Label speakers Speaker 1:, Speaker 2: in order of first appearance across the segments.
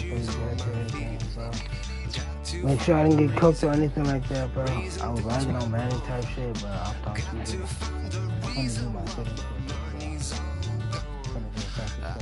Speaker 1: the NBA game, bro. Make sure I didn't get cooked or anything like that, bro. I was lagging on Madden type shit, but I thought you did. I'm gonna do my settings for you, bro. I'm gonna do a practice.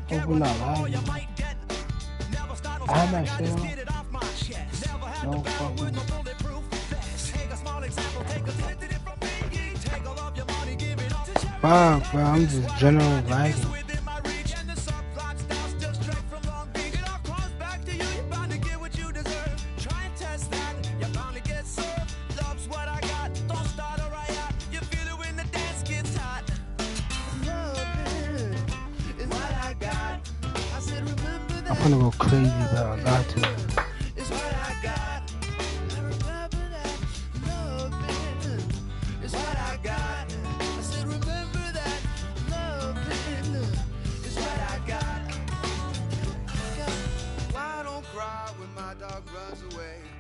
Speaker 1: Hopefully not lying. I have my shit on. No fucking. Fuck, bro, I'm just generally lagging. I'm gonna go crazy, but I got to.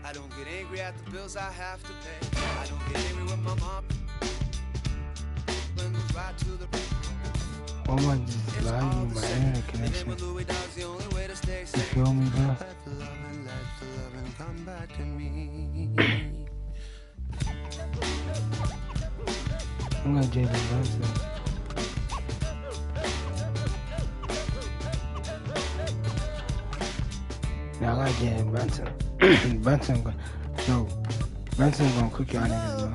Speaker 2: I don't get angry at the bills I have to pay. I don't get angry with my mom.
Speaker 1: Oh my, just lagging my internet connection. You feel me, bro? I'm gonna Jalen Brunson. Now I gotta get Brunson. Brunson gonna cook y'all niggas, bro.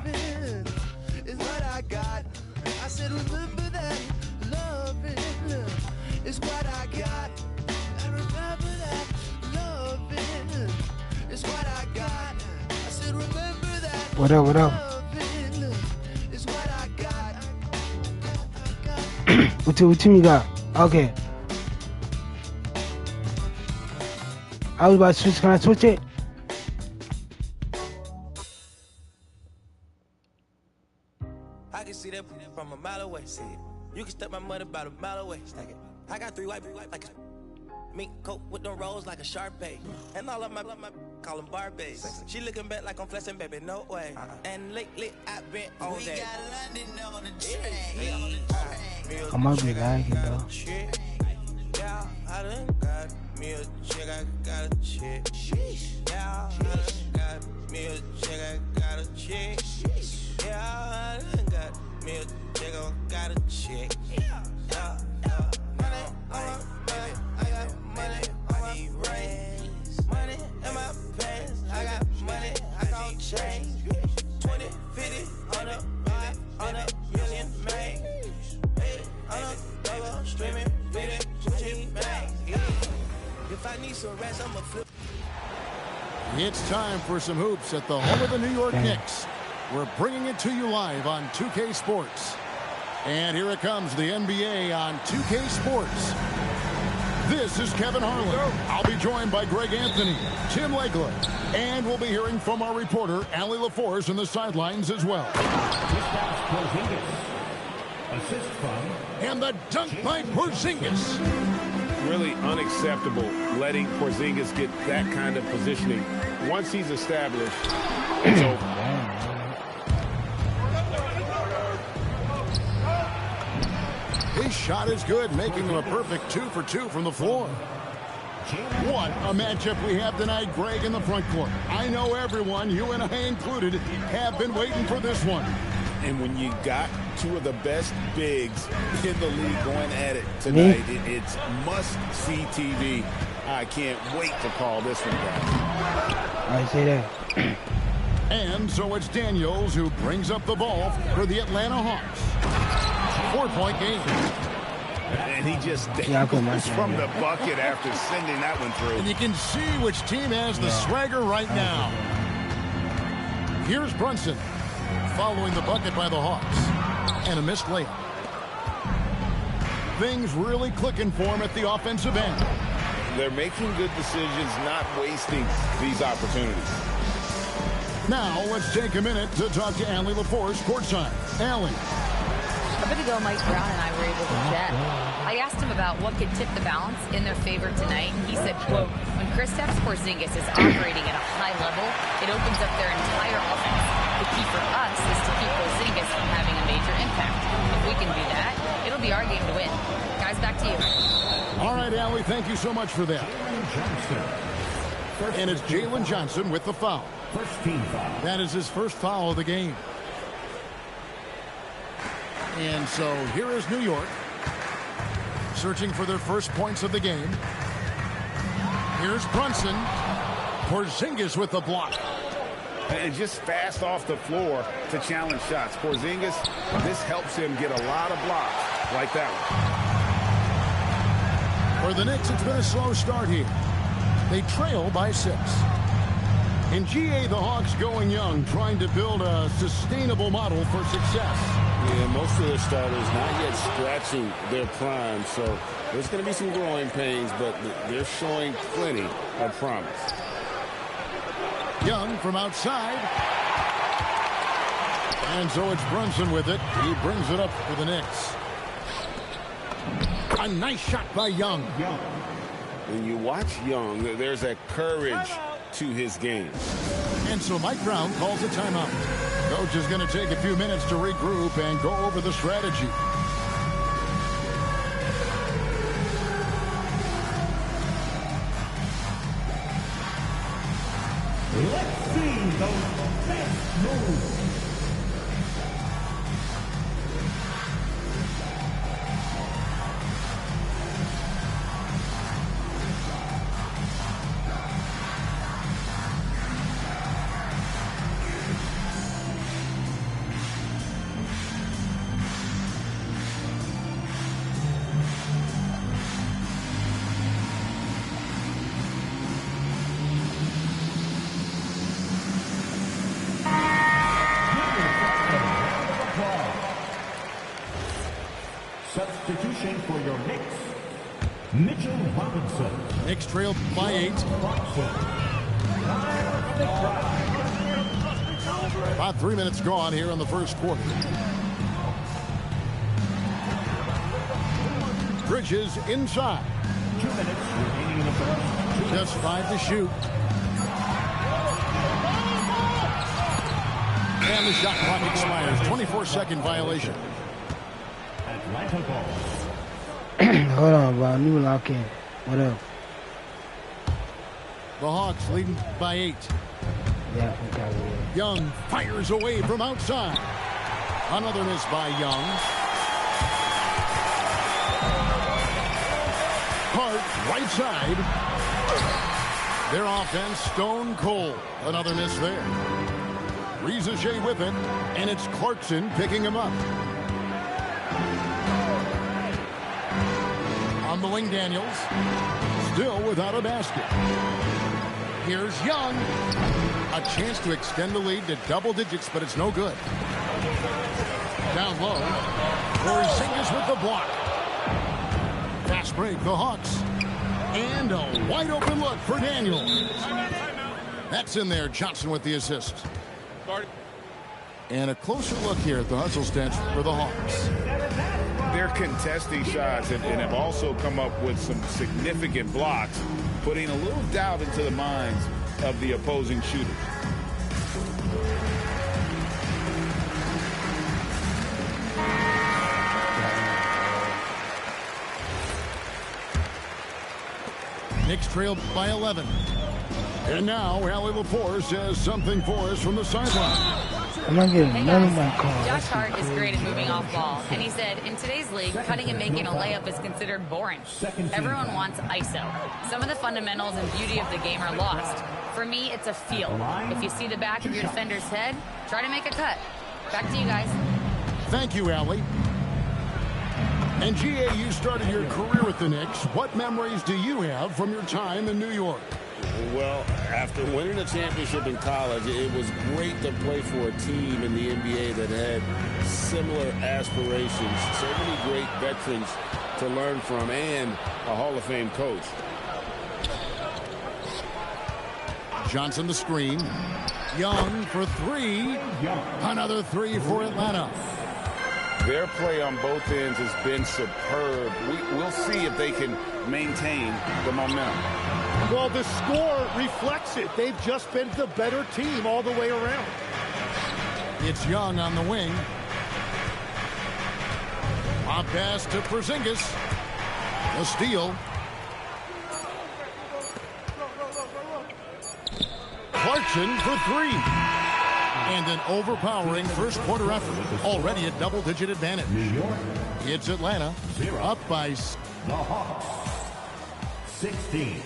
Speaker 1: What up, what up? What team you got? Okay. I was about to switch. Can I switch it?
Speaker 3: I can see that from a mile away. See it. You can step my money about a mile away. Stack it. I got three white like a mink coat with them rolls like a Sharpay. And all of my call them Barbies. She looking back like I'm flexing, baby, no way. And lately I've been on that. We got London on the train.
Speaker 1: I might be lagging, though.
Speaker 3: Yeah, I done got me a chick, I got a chick. Yeah, I done got me a chick, I got a chick. Yeah, I done got me a chick, I got a chick. Yeah, money, baby, I got money on my brains. Money in my pants, I got money, I got change. 20, 50, on a million, man. On a double, streaming, feeding, Gucci, man. If I need some rest, I'ma flip.
Speaker 4: It's time for some hoops at the home of the New York Knicks. We're bringing it to you live on 2K Sports. And here it comes, the NBA on 2K Sports. This is Kevin Harlan. I'll be joined by Greg Anthony, Tim Legler, and we'll be hearing from our reporter, Allie LaForce, in the sidelines as well.
Speaker 5: Assist from
Speaker 4: and the dunk by Porzingis.
Speaker 6: Really unacceptable letting Porzingis get that kind of positioning. Once he's established, it's over.
Speaker 4: His shot is good, making him a perfect 2 for 2 from the floor. What a matchup we have tonight, Greg, in the front court. I know everyone, you and I included, have been waiting for this one.
Speaker 6: And when you got two of the best bigs in the league going at it tonight, it's must-see TV. I can't wait to call this one down.
Speaker 1: I see that.
Speaker 4: And so it's Daniels who brings up the ball for the Atlanta Hawks. 4-point game.
Speaker 6: And he just dangles from the bucket after sending that one through.
Speaker 4: And you can see which team has the swagger right now. Here's Brunson following the bucket by the Hawks. And a missed layup. Things really clicking for him at the offensive end.
Speaker 6: They're making good decisions, not wasting these opportunities.
Speaker 4: Now, let's take a minute to talk to Allie LaForce courtside. Allie.
Speaker 7: A bit ago, Mike Brown and I were able to chat. I asked him about what could tip the balance in their favor tonight, and he said, quote, when Kristaps Porzingis is operating at a high level, it opens up their entire offense. The key for us is to keep Porzingis from having a major impact. If we can do that, it'll be our game to win. Guys, back to you.
Speaker 4: All right, Allie, thank you so much for that. And it's Jalen Johnson with the foul.
Speaker 5: First team foul.
Speaker 4: That is his first foul of the game. And so here is New York, searching for their first points of the game. Here's Brunson. Porzingis with the block.
Speaker 6: And just fast off the floor to challenge shots. Porzingis, this helps him get a lot of blocks like that one.
Speaker 4: For the Knicks, it's been a slow start here. They trail by 6. In GA, the Hawks going young, trying to build a sustainable model for success.
Speaker 6: Yeah, most of their starters not yet scratching their prime, so there's going to be some growing pains, but they're showing plenty of promise.
Speaker 4: Young from outside. And so it's Brunson with it. He brings it up for the Knicks. A nice shot by Young.
Speaker 6: When you watch Young, there's a courage to his game.
Speaker 4: And so Mike Brown calls a timeout. Coach is going to take a few minutes to regroup and go over the strategy.
Speaker 5: Let's see those best moves. Substitution for your Knicks, Mitchell Robinson.
Speaker 4: Knicks trailed by 8. About 3 minutes gone here in the first quarter. Bridges inside.
Speaker 5: 2 minutes remaining in the first.
Speaker 4: Just 5 to shoot. And the shot clock expires. 24-second violation.
Speaker 5: Atlanta ball.
Speaker 1: Hold on, bro. New lock in. What up?
Speaker 4: The Hawks leading by 8.
Speaker 1: Yeah, okay.
Speaker 4: Young fires away from outside. Another miss by Young. Hart, right side. Their offense stone cold. Another miss there. Rizajay with it, and it's Clarkson picking him up. On the wing, Daniels. Still without a basket. Here's Young. A chance to extend the lead to double digits, but it's no good. Down low. Porzingis with the block. Fast break, the Hawks. And a wide open look for Daniels. That's in there. Johnson with the assist. And a closer look here at the hustle stats for the Hawks.
Speaker 6: They're contesting shots and have also come up with some significant blocks, putting a little doubt into the minds of the opposing shooters.
Speaker 4: Knicks trailed by 11. And now Allie LaForce has something for us from the sideline.
Speaker 1: I'm not getting none of my calls.
Speaker 7: Josh Hart is great at moving off ball, and he said, in today's league, cutting and making a layup is considered boring. Everyone wants ISO. Some of the fundamentals and beauty of the game are lost. For me, it's a feel. If you see the back of your defender's head, try to make a cut. Back to you guys.
Speaker 4: Thank you, Allie. And GA, you started your career with the Knicks. What memories do you have from your time in New York?
Speaker 6: Well, after winning a championship in college, it was great to play for a team in the NBA that had similar aspirations. So many great veterans to learn from and a Hall of Fame coach.
Speaker 4: Johnson the screen. Young for three. Another three for Atlanta.
Speaker 6: Their play on both ends has been superb. We'll see if they can maintain the momentum.
Speaker 8: Well, the score reflects it. They've just been the better team all the way around.
Speaker 4: It's Young on the wing. A pass to Porzingis. A steal. Clarkson for three. And an overpowering first quarter effort. Already a double-digit advantage. It's Atlanta. Up by...
Speaker 5: The Hawks. 16.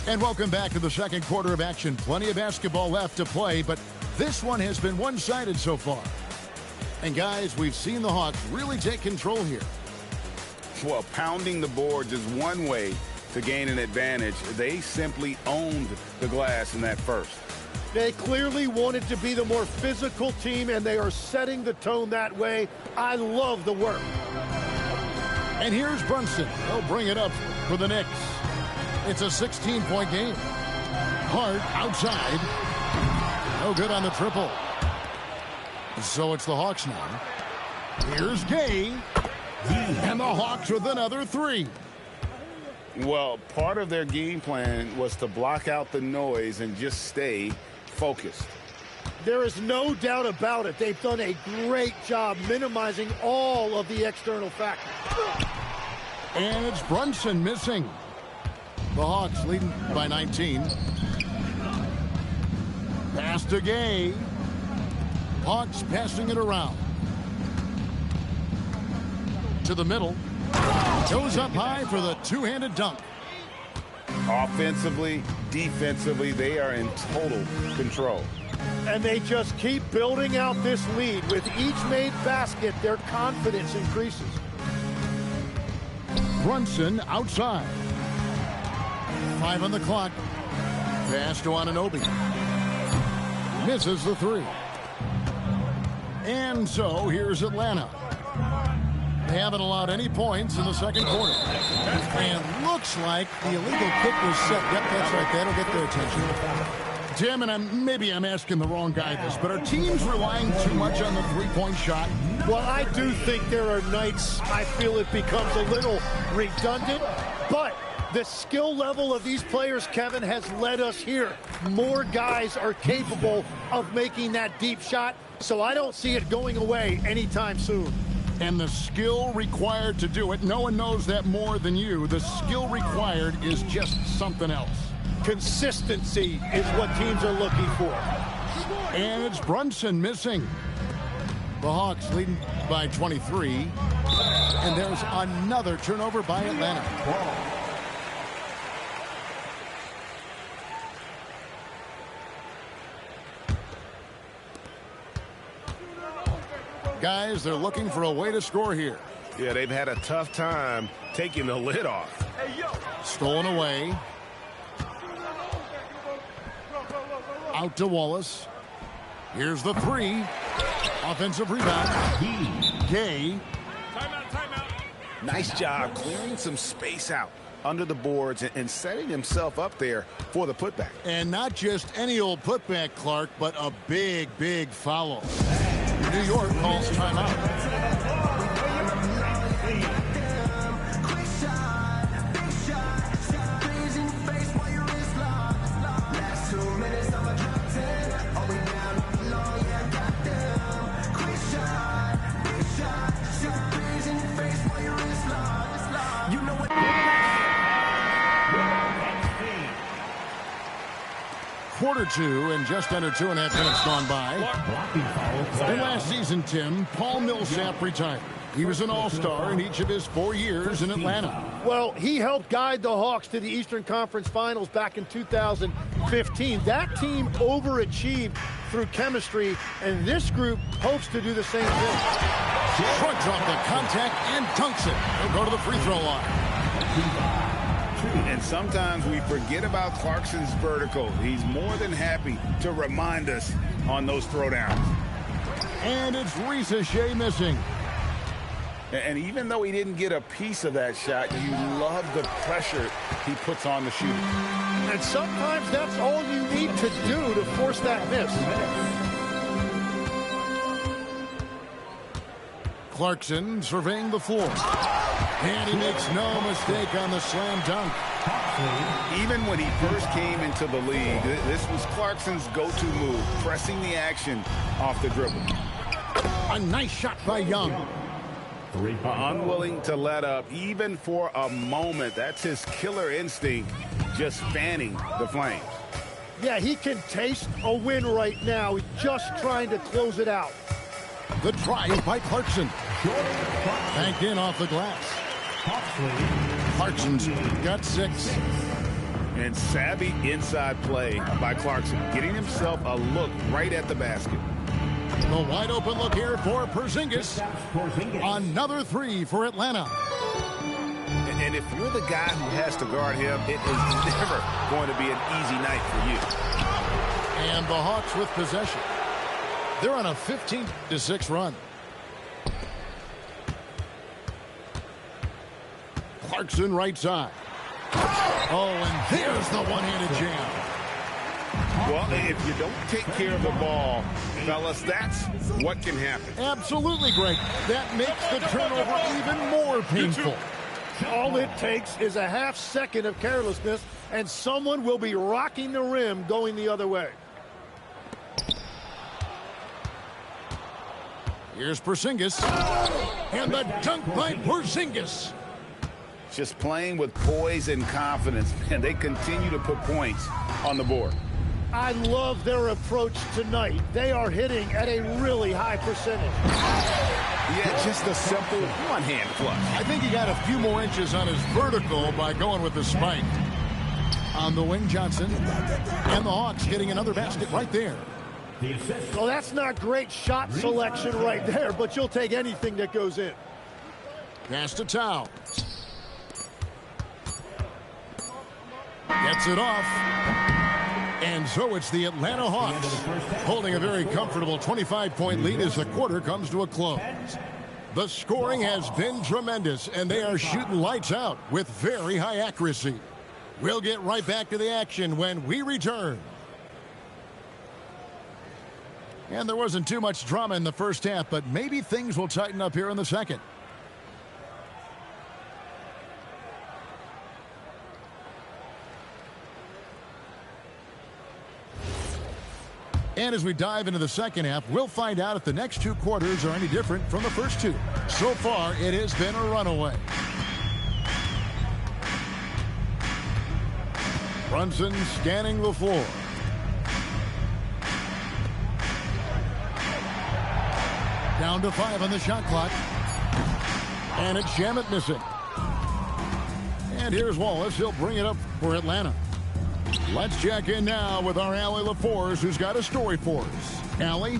Speaker 4: And welcome back to the second quarter of action. Plenty of basketball left to play, but this one has been one-sided so far. And guys, we've seen the Hawks really take control here.
Speaker 6: Well, pounding the boards is one way to gain an advantage. They simply owned the glass in that first.
Speaker 8: They clearly wanted to be the more physical team, and they are setting the tone that way. I love the work.
Speaker 4: And here's Brunson. They'll bring it up for the Knicks. It's a 16-point game. Hart outside. No good on the triple. So it's the Hawks now. Here's Gay. And the Hawks with another three.
Speaker 6: Well, part of their game plan was to block out the noise and just stay focused.
Speaker 8: There is no doubt about it. They've done a great job minimizing all of the external factors.
Speaker 4: And it's Brunson missing. The Hawks leading by 19. Pass to Gay. Hawks passing it around. To the middle. Goes up high for the two-handed dunk.
Speaker 6: Offensively, defensively, they are in total control.
Speaker 8: And they just keep building out this lead. With each made basket, their confidence increases.
Speaker 4: Brunson outside. 5 on the clock. Pass to Anunoby. Misses the three. And so here's Atlanta. They haven't allowed any points in the second quarter. And looks like the illegal kick was set. Yep, that's right. That'll get their attention. Tim, and maybe I'm asking the wrong guy this, but are teams relying too much on the three-point shot?
Speaker 8: Well, I do think there are nights I feel it becomes a little redundant, but the skill level of these players, Kevin, has led us here. More guys are capable of making that deep shot, so I don't see it going away anytime soon.
Speaker 4: And the skill required to do it, no one knows that more than you. The skill required is just something else.
Speaker 8: Consistency is what teams are looking for.
Speaker 4: And it's Brunson missing. The Hawks leading by 23. And there's another turnover by Atlanta. Guys, they're looking for a way to score here.
Speaker 6: Yeah, they've had a tough time taking the lid off.
Speaker 4: Stolen away. Out to Wallace. Here's the three. Offensive rebound. Gay.
Speaker 6: Timeout. Nice job clearing some space out under the boards and setting himself up there for the putback.
Speaker 4: And not just any old putback, Clark, but a big, big foul. New York calls timeout. Quarter two and just under 2.5 minutes gone by. And last season, Tim, Paul Millsap retired. He was an all-star in each of his 4 years in Atlanta.
Speaker 8: Well, he helped guide the Hawks to the Eastern Conference Finals back in 2015. That team overachieved through chemistry, and this group hopes to do the same thing.
Speaker 4: Short drop the contact and dunks it. He'll go to the free throw line.
Speaker 6: And sometimes we forget about Clarkson's vertical. He's more than happy to remind us on those throwdowns.
Speaker 4: And it's Risa Shea missing.
Speaker 6: And even though he didn't get a piece of that shot, you love the pressure he puts on the shooter.
Speaker 8: And sometimes that's all you need to do to force that miss.
Speaker 4: Clarkson surveying the floor. And he makes no mistake on the slam dunk.
Speaker 6: Even when he first came into the league, this was Clarkson's go-to move, pressing the action off the dribble.
Speaker 4: A nice shot by Young.
Speaker 6: Unwilling to let up even for a moment. That's his killer instinct, just fanning the flames.
Speaker 8: Yeah, he can taste a win right now. He's just trying to close it out.
Speaker 4: The try is by Clarkson. Banked in off the glass. Clarkson's got 6.
Speaker 6: And savvy inside play by Clarkson, getting himself a look right at the basket.
Speaker 4: The wide open look here for Porzingis. Another 3 for Atlanta.
Speaker 6: And if you're the guy who has to guard him, it is never going to be an easy night for you.
Speaker 4: And the Hawks with possession. They're on a 15-6 run. Clarkson right side. Oh, and there's the one-handed jam.
Speaker 6: Well, if you don't take care of the ball, fellas, that's what can happen.
Speaker 4: Absolutely, Greg. That makes the turnover even more painful.
Speaker 8: All it takes is a half second of carelessness, and someone will be rocking the rim going the other way.
Speaker 4: Here's Porzingis. And the dunk by Porzingis.
Speaker 6: Just playing with poise and confidence, and they continue to put points on the board.
Speaker 8: I love their approach tonight. They are hitting at a really high percentage.
Speaker 6: Yeah, just a simple one-hand flush.
Speaker 4: I think he got a few more inches on his vertical by going with the spike. On the wing, Johnson. And the Hawks getting another basket right there.
Speaker 8: Well, that's not great shot selection right there, but you'll take anything that goes in.
Speaker 4: Pass to Towns. Gets it off. And so it's the Atlanta Hawks holding a very comfortable 25-point lead as the quarter comes to a close. The scoring has been tremendous, and they are shooting lights out with very high accuracy. We'll get right back to the action when we return. And there wasn't too much drama in the first half, but maybe things will tighten up here in the second. And as we dive into the second half, we'll find out if the next 2 quarters are any different from the first 2. So far, it has been a runaway. Brunson scanning the floor. Down to 5 on the shot clock. And it's Shamet missing. And here's Wallace. He'll bring it up for Atlanta. Let's check in now with our Allie LaForce, who's got a story for us. Allie?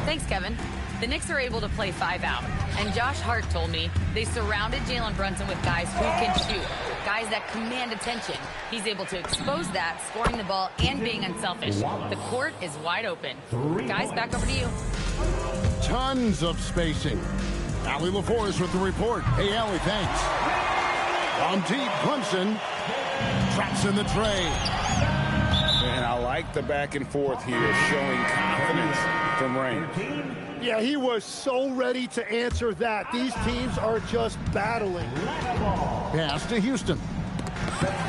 Speaker 7: Thanks, Kevin. The Knicks are able to play 5 out, and Josh Hart told me they surrounded Jalen Brunson with guys who can shoot, guys that command attention. He's able to expose that, scoring the ball and being unselfish. The court is wide open. Guys, back over to you.
Speaker 4: Tons of spacing. Allie LaForce with the report. Hey, Allie, thanks. On deep, Brunson traps in the tray.
Speaker 6: And I like the back and forth here, showing confidence from range.
Speaker 8: Yeah, he was so ready to answer that. These teams are just battling.
Speaker 4: Pass to Houston.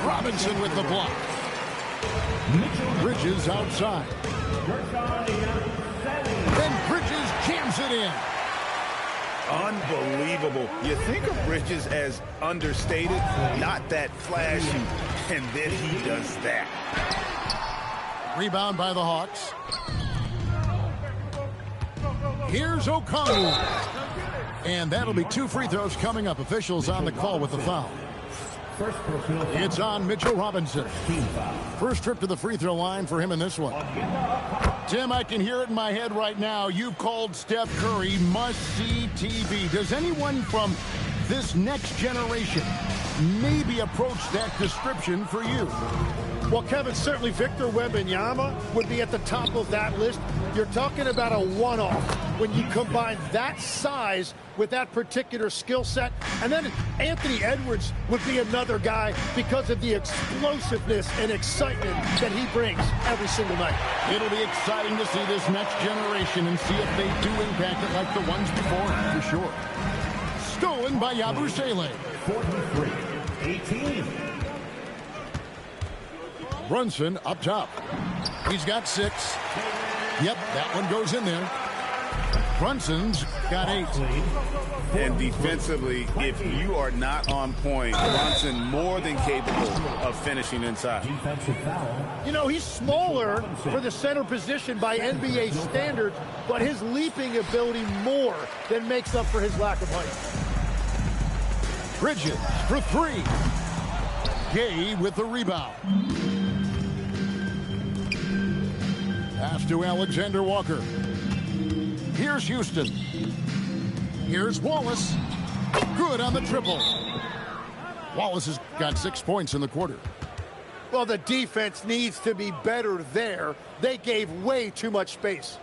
Speaker 4: Robinson with the block. Bridges outside. Then Bridges jams it in.
Speaker 6: Unbelievable. You think of Bridges as understated, not that flashy, and then he does that.
Speaker 4: Rebound by the Hawks. Here's O'Connell. And that'll be 2 free throws coming up. Officials on the call with the foul. It's on Mitchell Robinson. First trip to the free throw line for him in this one. Tim, I can hear it in my head right now. You called Steph Curry must-see TV. Does anyone from this next generation maybe approach that description for you?
Speaker 8: Well, Kevin, certainly Victor Wembanyama would be at the top of that list. You're talking about a one-off when you combine that size with that particular skill set. And then Anthony Edwards would be another guy because of the explosiveness and excitement that he brings every single night.
Speaker 4: It'll be exciting to see this next generation and see if they do impact it like the ones before, for sure. Stolen by Yabusele.
Speaker 5: 43-18.
Speaker 4: Brunson up top. He's got 6. Yep, that one goes in there. Brunson's got 8.
Speaker 6: And defensively, if you are not on point, Brunson more than capable of finishing inside.
Speaker 5: Defensive foul.
Speaker 8: You know, he's smaller for the center position by NBA standards, but his leaping ability more than makes up for his lack of height.
Speaker 4: Bridges for 3. Gay with the rebound. Pass to Alexander Walker. Here's Houston. Here's Wallace. Good on the triple. Wallace has got 6 points in the quarter.
Speaker 8: Well, the defense needs to be better there. They gave way too much space.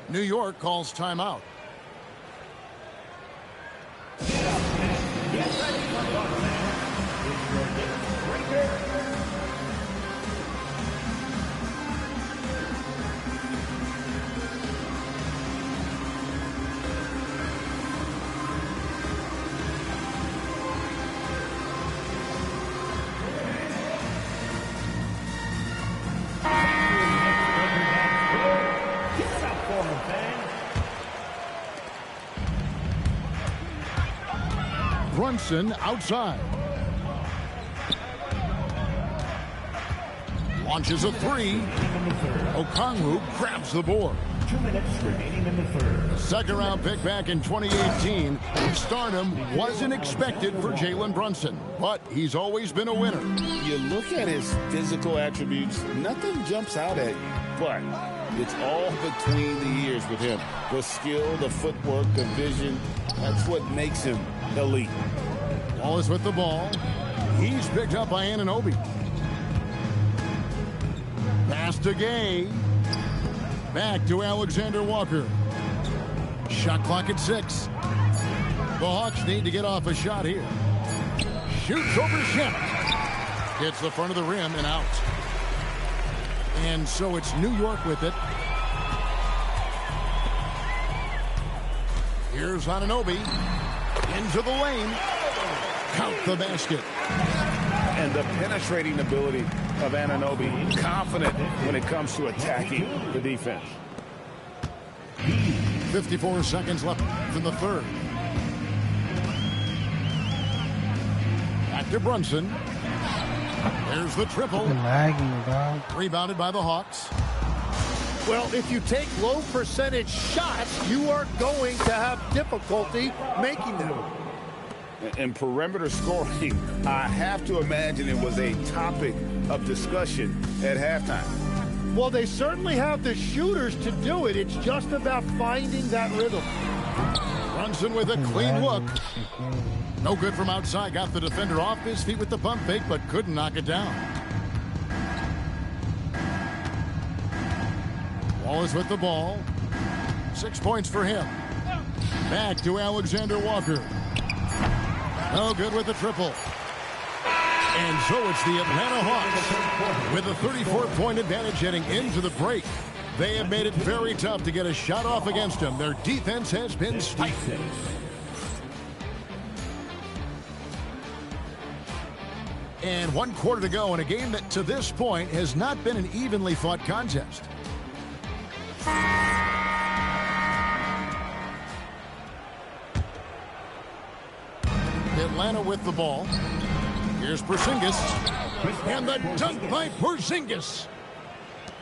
Speaker 4: New York calls timeout. Brunson outside. Launches a 3. Okongwu grabs the board.
Speaker 5: 2 minutes remaining in the third.
Speaker 4: Second round pick back in 2018. Stardom wasn't expected for Jalen Brunson, but he's always been a winner.
Speaker 6: You look at his physical attributes, nothing jumps out at you, but it's all between the ears with him. The skill, the footwork, the vision, that's what makes him elite.
Speaker 4: Wallace with the ball. He's picked up by Anunoby. Pass to Gay. Back to Alexander Walker. Shot clock at 6. The Hawks need to get off a shot here. Shoots over Shamet. Hits the front of the rim and out. And so it's New York with it. Here's Anunoby. Into the lane. Count the basket.
Speaker 6: And the penetrating ability of Anunoby, confident when it comes to attacking the defense.
Speaker 4: 54 seconds left in the third. Back to Brunson. There's the triple. Rebounded by the Hawks.
Speaker 8: Well, if you take low percentage shots, you are going to have difficulty making them.
Speaker 6: And perimeter scoring, I have to imagine it was a topic of discussion at halftime.
Speaker 8: Well, they certainly have the shooters to do it. It's just about finding that rhythm.
Speaker 4: Brunson with a clean look. No good from outside. Got the defender off his feet with the pump fake, but couldn't knock it down. Wallace with the ball. 6 points for him. Back to Alexander Walker. No good with the triple. And so it's the Atlanta Hawks with a 34-point advantage heading into the break. They have made it very tough to get a shot off against them. Their defense has been stifled. And 1 quarter to go in a game that to this point has not been an evenly fought contest. Atlanta with the ball. Here's Porzingis. And the dunk by Porzingis.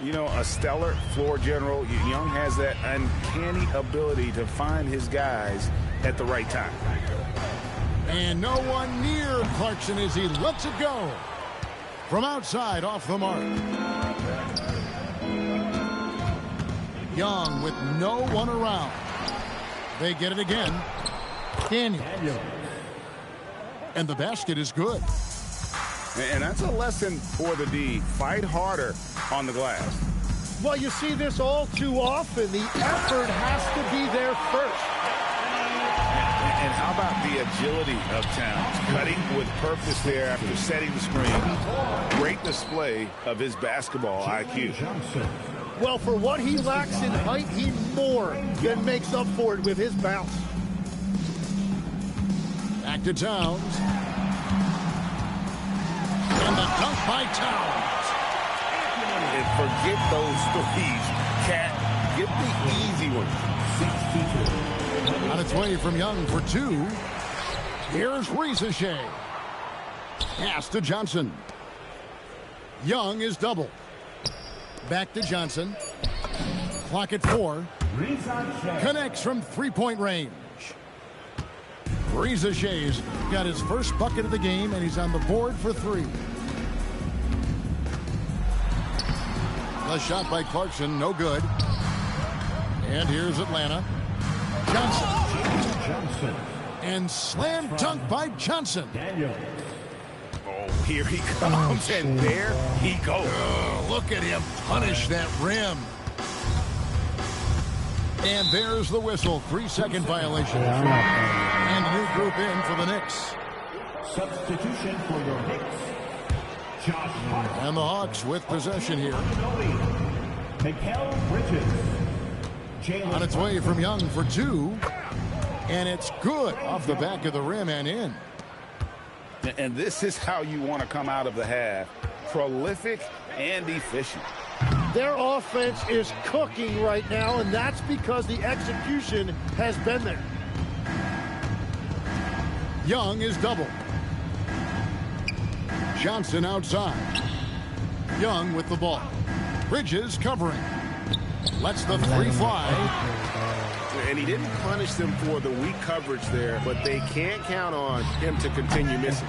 Speaker 6: You know, a stellar floor general. Young has that uncanny ability to find his guys at the right time.
Speaker 4: And no one near Clarkson as he lets it go. From outside, off the mark. Young with no one around. They get it again. Daniel. And the basket is good.
Speaker 9: And that's a lesson for the D. Fight harder on the glass.
Speaker 8: Well, you see this all too often. The effort has to be there first.
Speaker 9: And how about the agility of Towns? Cutting with purpose there after setting the screen. Great display of his basketball IQ.
Speaker 8: Well, for what he lacks in height, he more than makes up for it with his bounce.
Speaker 4: Back to Towns. And the dunk by Towns.
Speaker 9: And forget those threes, Cat. Get the easy one.
Speaker 4: On its way from Young for two. Here's Rizachet. Pass to Johnson. Young is double. Back to Johnson. Clock at 4. Connects from three-point range. Rizachet's got his first bucket of the game, and he's on the board for 3. A shot by Clarkson, no good. And here's Atlanta. Johnson. And slam dunk by Johnson.
Speaker 9: Oh, here he comes, and there he goes.
Speaker 4: Oh, look at him punish that rim. And there's the whistle. 3-second violation. And a new group in for the Knicks.
Speaker 5: Substitution for your Knicks.
Speaker 4: And the Hawks with possession here. On its way from Young for 2. And it's good off the back of the rim and in.
Speaker 9: And this is how you want to come out of the half. Prolific and efficient.
Speaker 8: Their offense is cooking right now, and that's because the execution has been there.
Speaker 4: Young is double. Johnson outside. Young with the ball. Bridges covering. Lets the three fly.
Speaker 9: And he didn't punish them for the weak coverage there, but they can't count on him to continue missing.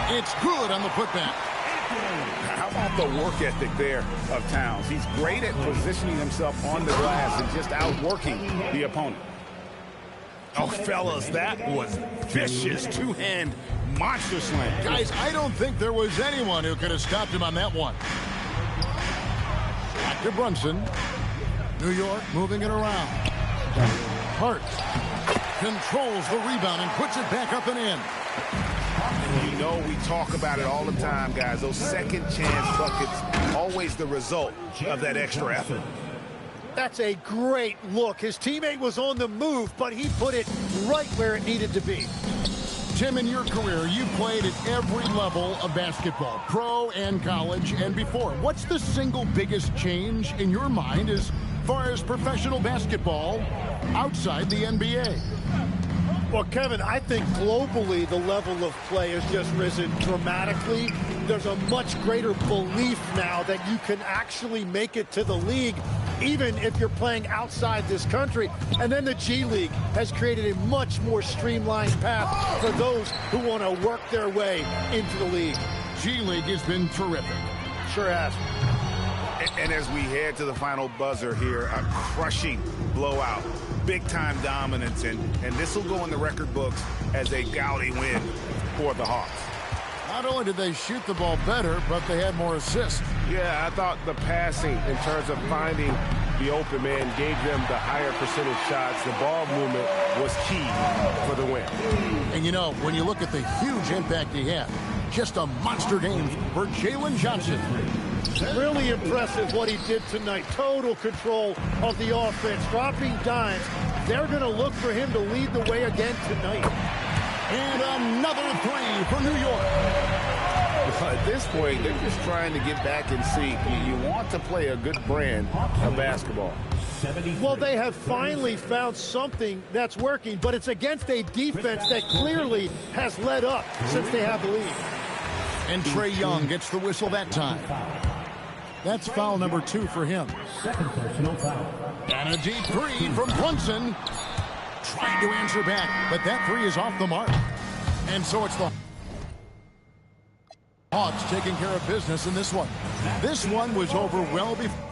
Speaker 4: It's good on the putback.
Speaker 9: How about the work ethic there of Towns? He's great at positioning himself on the glass and just outworking the opponent. Oh, fellas, that was vicious. Two-hand monster slam.
Speaker 4: Guys, I don't think there was anyone who could have stopped him on that one. Back to Brunson. New York moving it around. Hart controls the rebound and puts it back up and in.
Speaker 9: You know, we talk about it all the time, guys. Those second chance buckets, always the result of that extra effort.
Speaker 8: That's a great look. His teammate was on the move, but he put it right where it needed to be.
Speaker 4: Tim, in your career, you played at every level of basketball, pro and college and before. What's the single biggest change in your mind as far as professional basketball outside the NBA?
Speaker 8: Well, Kevin, I think globally the level of play has just risen dramatically. There's a much greater belief now that you can actually make it to the league, even if you're playing outside this country. And then the G League has created a much more streamlined path for those who want to work their way into the league.
Speaker 4: G League has been terrific.
Speaker 8: Sure has.
Speaker 9: And as we head to the final buzzer here, a crushing blowout. Big-time dominance, and this will go in the record books as a gaudy win for the Hawks.
Speaker 4: Not only did they shoot the ball better, but they had more assists.
Speaker 6: Yeah, I thought the passing in terms of finding the open man gave them the higher percentage shots. The ball movement was key for the win.
Speaker 4: And you know, when you look at the huge impact he had, just a monster game for Jalen Johnson.
Speaker 8: Really impressive what he did tonight. Total control of the offense, dropping dimes. They're going to look for him to lead the way again tonight.
Speaker 4: And another three for New York.
Speaker 6: At this point, they're just trying to get back in sync. You want to play a good brand of basketball.
Speaker 8: Well, they have finally found something that's working, but it's against a defense that clearly has let up since they have the lead.
Speaker 4: And Trae Young gets the whistle that time. That's foul number 2 for him.
Speaker 5: Second personal foul.
Speaker 4: And a deep three from Brunson. Trying to answer back, but that three is off the mark. And so it's the Hawks taking care of business in this one. This one was over well before.